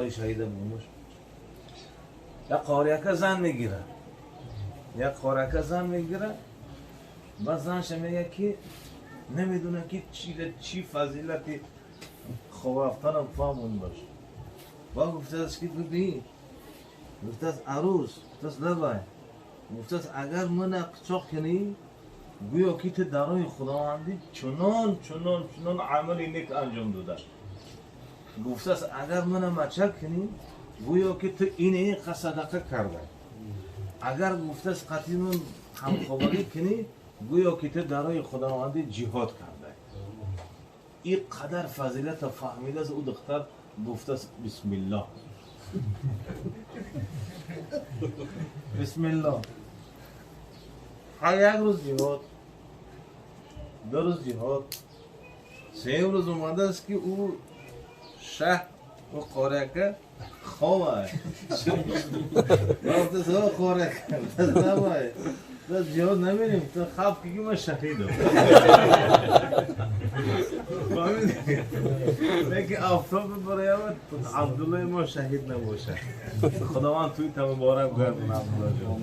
بالای شهید بومش یک قاریکه زن میگیره بعد زنش میگه که نمیدونه که چی فضیلتی خواب رفتن هم فهمون باشه. با گفته است که ببین، گفته است عروس، گفته است لبای، گفته است اگر من قچاق کنی گویا که تو درای خداوندی چنان عملی نیک انجام داده. گفته است اگر من مچک کنی گویا که تو این صدقه کرده. اگر گفته است قطعی من همخوابگی کنی گویا که تو درای خداوندی جهاد کرده. این قدر فضیلت فهمیده از او دختر گفته است بسم الله. بسم الله. یک روز جهاد، دو روز جهاد، سه روز اومده است که او شه و قاریکه خواه وقتی سوا قاریکه دست نباید دست جهاد نمیریم تو خواب که من شهیدم. میگه آفتاب برای عبدالله ما شهید نباشه. خداوند توی تا مبارک گردون عبدالله جان.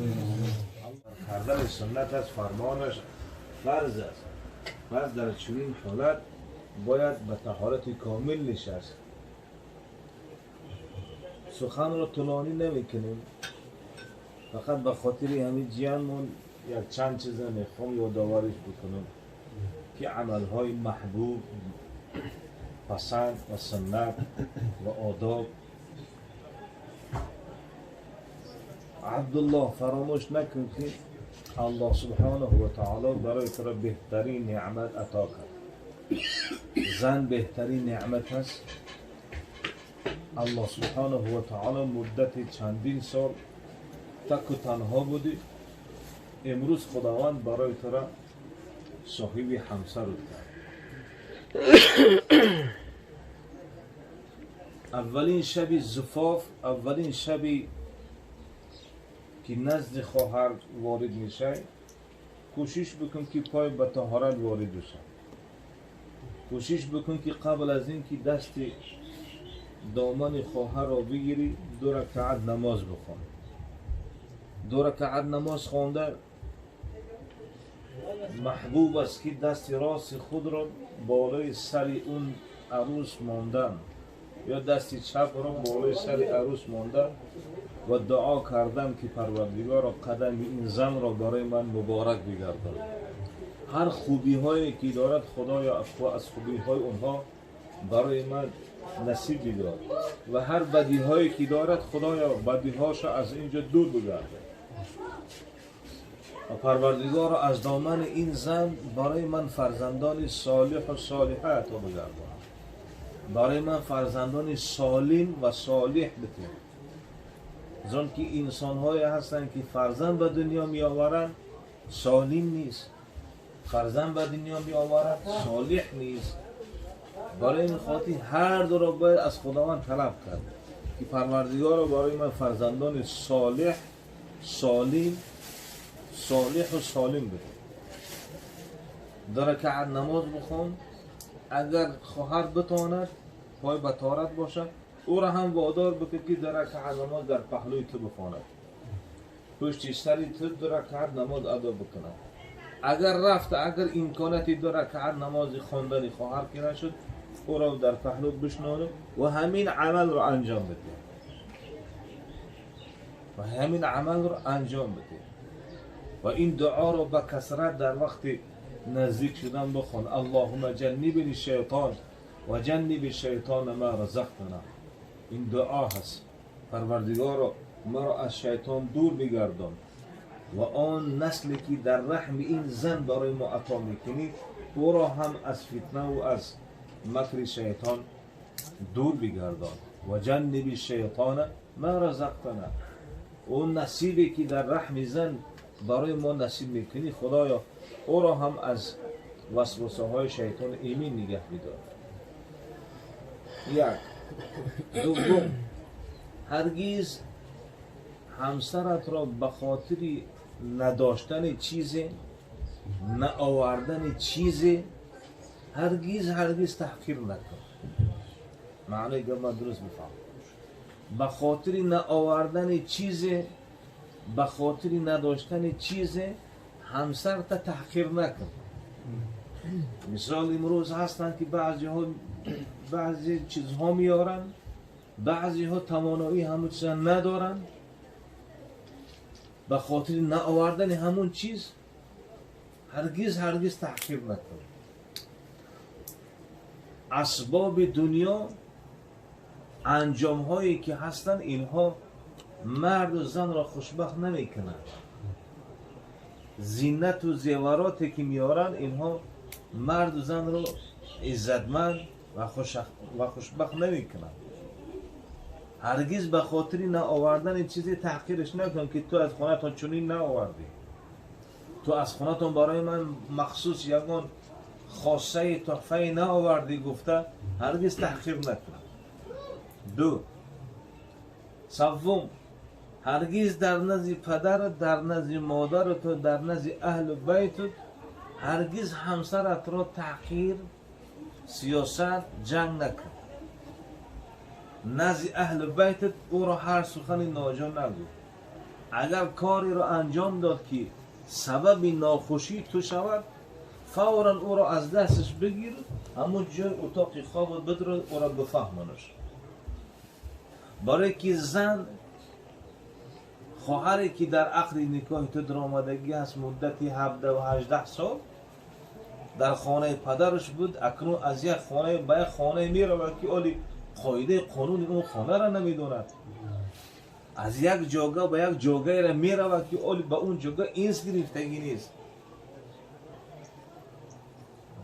کردن سنت از فرمانش فرض است. فرض در چنین حالت باید به طهارت کامل نشست. سخن را طولانی نمیکنیم، فقط به خاطر همین جیانمون یک چند چیز میخوام یادآوریش بکنم که عملهای محبوب، پسند و سنت و آداب. عبدالله فراموش نکن که الله سبحانه و تعالی برای تو بهترین نعمت عطا کرد. زن بهترین نعمت است. الله سبحانه و تعالی مدت چندین سال تک و تنها بودی، امروز خداوند برای تو صاحب همسر کرد. اولین شب زفاف، اولین شبی که نزد خواهر وارد میشه، کوشش بکن که پای به طهارت وارد بشه. کوشش بکن که قبل از این که دست دامن خواهر را بگیری 2 رکعت نماز بخوان. 2 رکعت نماز خوانده محبوب است که دست راست خود را بالای سر اون عروس ماندن یا دست چپ را بالای سر عروس ماندن و دعا کردن که پروردگار قدم این زن را برای من مبارک بگردان. هر خوبی هایی که دارد خدایا از خوبی های اونها برای من نصیب بگذار و هر بدی هایی که دارد خدایا بدی هاش از اینجا دور بگرده و پروردگار از دامن این زن برای من فرزندان صالح و صالحه عطا بگردان. برای من فرزندان سالم و صالح بده. زن که انسان های هستند که فرزند به دنیا می آورند سالم نیست، فرزند به دنیا می آورند صالح نیست. برای این خاطر هر دو را باید از خداوند طلب کرد که پروردگار را برای من فرزندان صالح، سالم، صالح و سالم بده. 2 رکعت نماز بخون. اگر خواهر بتواند پای به طهارت باشد او را هم وادار بکن که 2 رکعت نماز در پهلوی تو بخواند، پشت سر تو 2 رکعت نماز ادا بکند. اگر رفت، اگر امکاناتی 2 رکعت نماز خواندن خواهر که نشد او را در پهلو بشنانه و همین عمل را انجام بده و این دعا را با کثرت در وقت نزدیک شدن بخوان. اللهم جنبنی الشیطان و جنب الشیطان ما رزقتنا. این دعا هست پروردگارا مرا از شیطان دور بگردان و آن نسلی که در رحم این زن برای ما عطا میکنی او را هم از فتنه و از مکر شیطان دور بگردان. و جنب الشیطان ما رزقتنا. اون نصیبی که در رحم زن برای ما نصیب میکنی خدایا او را هم از وسوسه های شیطان ایمن نگه بدار. یک. دوم، هرگز همسرت را به خاطر نداشتن چیزی، نآوردن چیزی هرگز تحقیر نکن. معنی که من درست بفهم. به خاطر نآوردن چیز، به خاطر نداشتن چیز همسر تا تحقیر نکن. مثال امروز هستن که بعضی چیزها میارن، بعضی ها توانایی همون چیز ندارن، به خاطر نآوردن همون چیز هرگز تحقیر نکن. اسباب دنیا، انجام هایی که هستن، اینها مرد و زن را خوشبخت نمی کنند. زینت و زیوراتی که میارن، اینها مرد و زن را عزتمند و خوشبخت نمی کنند. هرگز به خاطر نآوردن چیزی تحقیرش نکن که تو از خونه تان چنین نآوردی، تو از خونه تان برای من مخصوص یگان خاصه تحفه نآوردی گفته هرگز تحقیر نکن. دو، سوم، هرگز در نزد پدرت، در نزد مادرت و در نزد اهل بیتت هرگز همسرت را تحقیر، سیاست، جنگ نکن. نزد اهل بیتت او را هر سخن ناجا نگو. اگر کاری را انجام داد که سبب ناخوشی تو شود، فورا او را از دستش بگیر، همون جای اتاق خواب بدر او را بفهمانش. برای که زن خواهری که در عقد نکاح تو در آمدگی هست مدتی 17 و 18 سال در خانه پدرش بود، اکنون از یک خانه به یک خانه می رود که اولی قاعده قانون اون خانه را نمیدوند، از یک جاگه به یک جاگه را می رود که اولی به اون جاگه اینس گرفتگی نیست.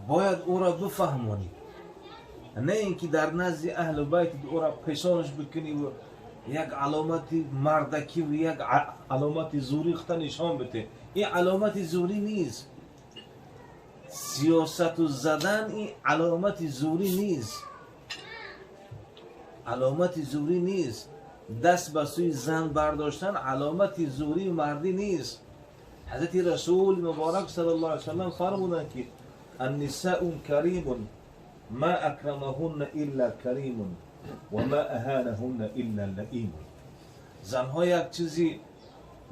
باید او را بفهمانی، نه اینکه در نزد اهل بیت او را پسانش بکنی و یک علامت مردکی و یک علامت زوری خطا نشان بده. این علامت زوری نیست. سیاست و زدن این علامت زوری نیست. علامت زوری نیست. دست به سوی زن برداشتن علامت زوری و مردی نیست. حضرت رسول مبارک صلی الله علیه وسلم فرمودند که النساء کریم ما اکرمهن الا کریم و ما اهانهن الا لئیم. زنها یک چیزی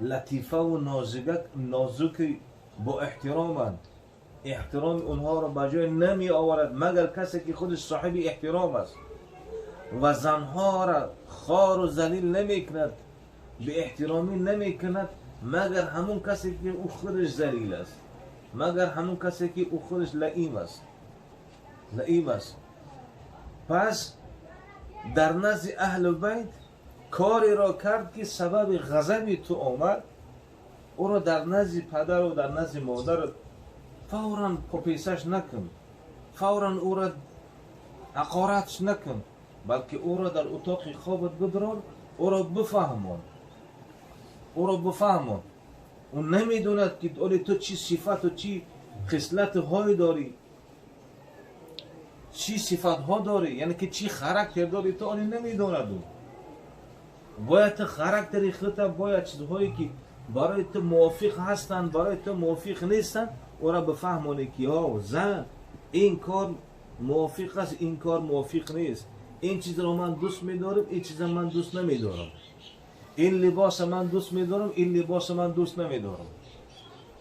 لطیفه و نازک با احترامند، احترام اونها را به جای نمی آورد مگر کسی که خودش صاحب احترام است، و زنها را خوار و ذلیل نمی کند، به احترامی نمی کند مگر همون کسی که او خودش ذلیل است، مگر همون کسی که او خودش لئیم است. پس در نزد اهل بیت کاری را کرد که سبب غضب تو آمد، او را در نزد پدر و در نزد مادر فوراً پاپیسش نکن، فوراً او را حقارتش نکن، بلکه او را در اتاق خوابت بدران، او را بفهمان. اون نمیدوند که تو چی صفت و چی خصلت های داری، چی صفت ها داری، یعنی که چی خاراکتر داری، تو آنی نمیدوند. باید تو خاراکتری خودت، باید چیزهایی که برای تو موافق هستند برای تو موافق نیستند او را بفهمانی که زن این کار موافق است، این کار موافق نیست، این چیز را من دوست می‌دارم، این چیز را من دوست نمی‌دارم، این لباس من دوست می‌دارم، این لباس من دوست نمی‌دارم،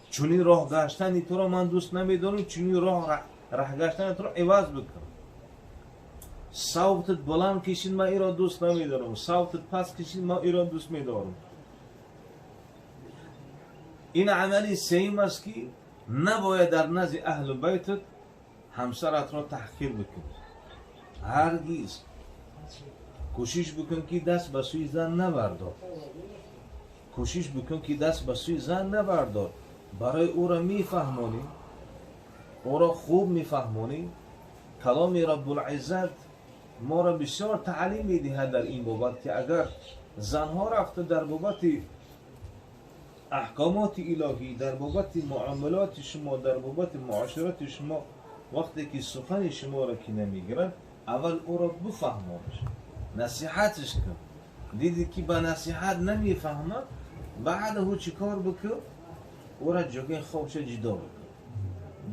چونی راه گشتن تو را من دوست نمی‌دارم، چونی راه گشتن تو را عوض بکن. صوتت بلند کشید من این را دوست نمی‌دارم، صوتت پس کشید من این را دوست می‌دارم. این عملی سیم است که نباید در نزد اهل بیتت همسرت را تحقیر بکنی. هرگز کوشش بکن که دست به سوی زن نبردار، کوشش بکن که دست به سوی زن نبردار. برای او را میفهمانی، او را خوب میفهمانی. کلام رب العزت ما را بسیار تعلیم میدهد در این بابت که اگر زنها رفته در بابت احکامات الهی، در بابت معاملات شما، در بابت معاشرت شما، وقتی که سخن شما را که نمیگیرن، اول او را بفهمانش، نصیحتش کن. دیدی که با نصیحت نمیفهمه، بعد او چی کار بکن؟ او را جگه خوابش جدا بکن،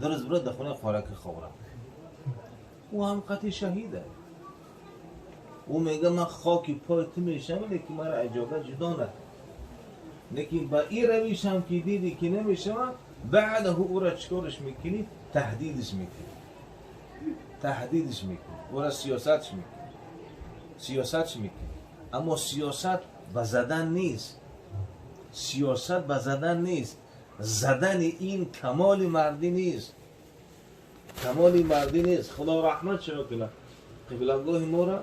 درست برای دخونه خوراک خوره، او هم قطعی شهیده. او میگه من خاکی پای تو میشم لیکن مرا اجازه جدا نکن. لیکن با این رویشم که دیدی که نمیشه بعد او را چکارش میکنی؟ تهدیدش میکنی. تهدیدش میکنی. او را سیاستش میکنی. سیاستش میکنی. اما سیاست به زدن نیست. سیاست به زدن نیست. زدن این کمال مردی نیست. کمال مردی نیست. خدا رحمت شما کنه. قبلگاه ما را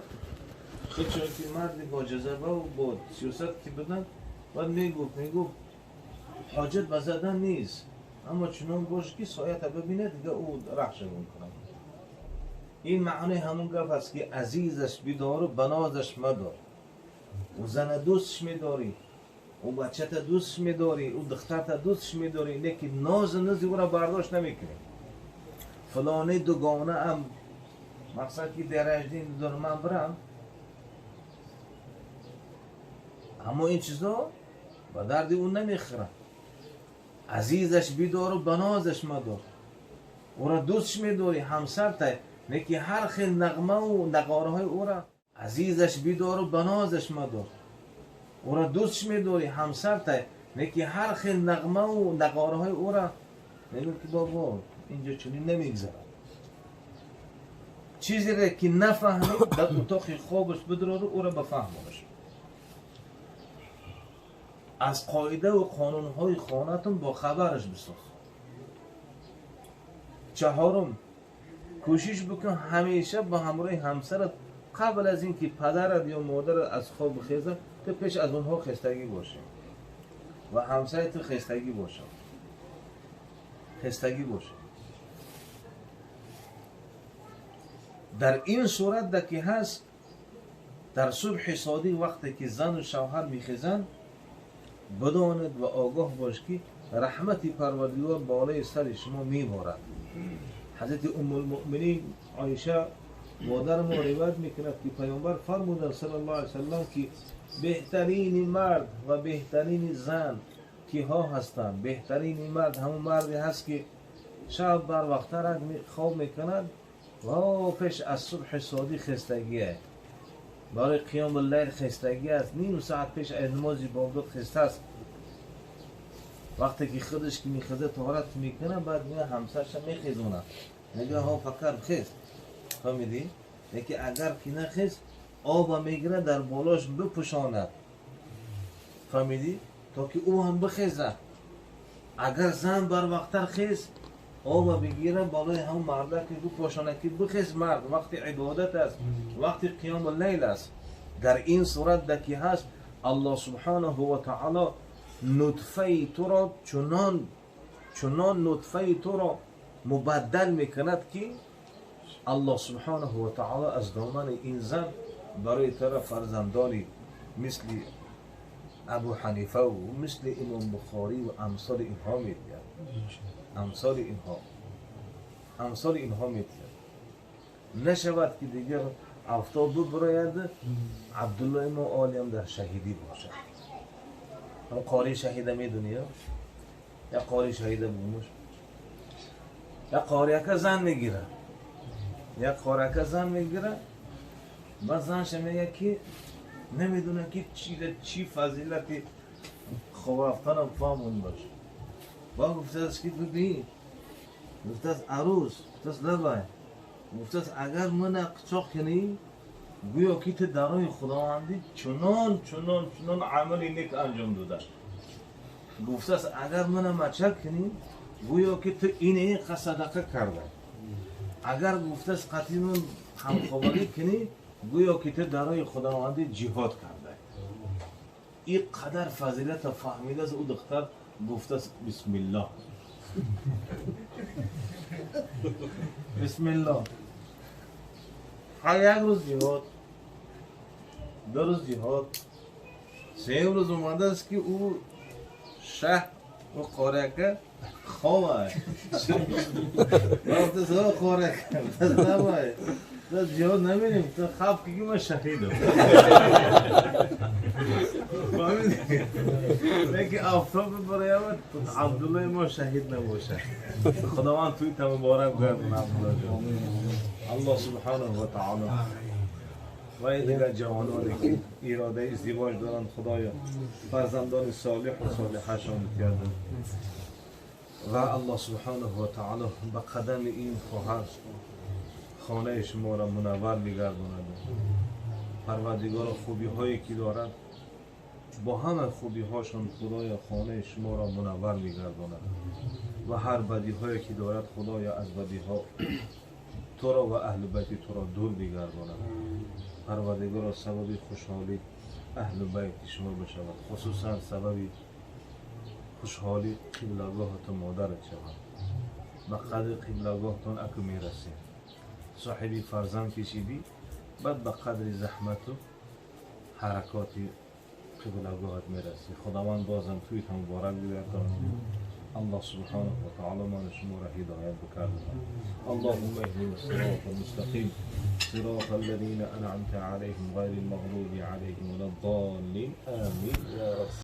خود چون که مردی با جذبه و با سیاست که بدن باید میگفت حاجت به زدن نیست. اما چنان باشه که سایت ببینه دیگه او رخش میکنه. این معنی همون گفت است که عزیزش بدار و بنازش مدار. او زن دوستش میداری، او بچه تا دوستش میداری، او دختر تا دوستش میداری، لیکن ناز نزی او را برداشت نمیکنی. فلانی دوگانه هم مقصد که درجدین دار من برم، اما این چیزا با درد اون نمیخوره. عزیزش بدار و بنازش مدار. او را دوستش میداری، همسر تا لیکن هر خیل نغمه و نقاره های او را عزیزش بدار و بنازش مدار. او را دوستش میداری، همسر تا لیکن هر خیل نغمه و نقاره های او را میگه که بابا اینجا چونی نمیگذره. چیزی را که نفهمید در اتاق خوابش بدراره او را بفهمونش. از قاعده و قانون های خانتون با خبرش بساز. چهارم، کوشش بکن همیشه با همراه همسرت قبل از اینکه پدرت یا مادرت از خواب بخیزه تو پیش از اونها خستگی باشه و همسرت خستگی باشه. خستگی باشه. در این صورت که هست در صبح صادق وقتی که زن و شوهر میخیزن بداند و آگاه باش که رحمت پروردگار بالای سر شما میبارد. حضرت ام المؤمنین عایشه مادر ما روایت میکند که پیامبر فرمودند صلی الله علیه وسلم که بهترین مرد و بهترین زن کیها هستند؟ بهترین مرد همون مردی هست که شب بر وقت خواب میکند و پیش از صبح صادق خستگیه. برای قیام اللیل خستگی است. نیم ساعت پیش از نماز بامداد خسته است. وقتی که خودش که میخزه طهارت میکنه بعد میگه همسرش میخیزونه. میگه ها فکر خیز. فهمیدی؟ یکی اگر که نخیز آب میگیره در بالاش بپوشاند. فهمیدی؟ تا که او هم بخیزه. اگر زن بر وقت خیز آب بگیره بالای هم مرده که بپوشانه که بخیز مرد وقتی عبادت است، وقتی قیام اللیل است. در این صورت که هست الله سبحانه و تعالی نطفه تو را چنان نطفه تو را مبدل میکند که الله سبحانه و تعالی از دامن این زن برای طرف فرزندانی مثل ابو حنیفه و مثل امام بخاری و امثال اینها میدید. امثال اینها میدید. نشود که دیگر آفتاب براید عبدالله ما عالم در شهیدی باشد. هم قاری شهیده میدونی یا قاری شهیده بومش یا قاری که زن میگیره بعد زنش میگه که نمیدونه که چی فضیلتی خواب رفتن هم فهمون باشه. با گفته است که ببین گفته است عروس گفته است لبای گفته است اگر من قچاق کنی گویا که تو درای خداوندی چنان عملی نیک انجام داده. گفته است اگر من مچک کنی گویا که تو این صدقه کرده. اگر گفته است قطعی همخوابگی کنی گویا که تو درای خداوندی جهاد کرده. این قدر فضیلت فهمیده از او دختر گفته است بسم الله. بسم الله. یک روز جهاد، 2 روز جهاد، 3 روز اومده است که او شه و قارکه خواه وقتی سا قارکه دست نباید دست جهاد نمیریم تا خواب که من شهیدم. فهمیدی؟ لیکن آفتاب براید عبدالله ما شهید نباشه. خداوند توی تا مبارک گرد. الله سبحانه و تعالی و این دیگر جوانانی که اراده ازدواج دارن خدایا فرزندان صالح و صالحشان کردن و الله سبحانه و تعالی به قدم این خواهر خانه شما را منور می‌گرداند. پروردگار خوبی هایی که دارد با همه خوبی هاشون خدایا خانه شما را منور می‌گرداند و هر بدی هایی که دارد خدایا از بدی ها تو را و اهل بیت تو را دور می‌گرداند. پروردگار سبب خوشحالی اهل بیت شما بشود، خصوصا سبب خوشحالی قبلگاهتان مادرت شود. به قدر قبلگاهتان اکو میرسید صاحبی فرزند کشیدی، بعد به قدر زحمت و حرکاتی قبلگاهت میرسی. خداوند بازم توی هم مبارک بیارد. الله سبحانه و تعالی من شما را هدایت بکرده. اللهم اهدنا الصراط المستقيم صراط الذين انعمت عليهم غير المغضوب عليهم ولا الضالين آمين يا رب.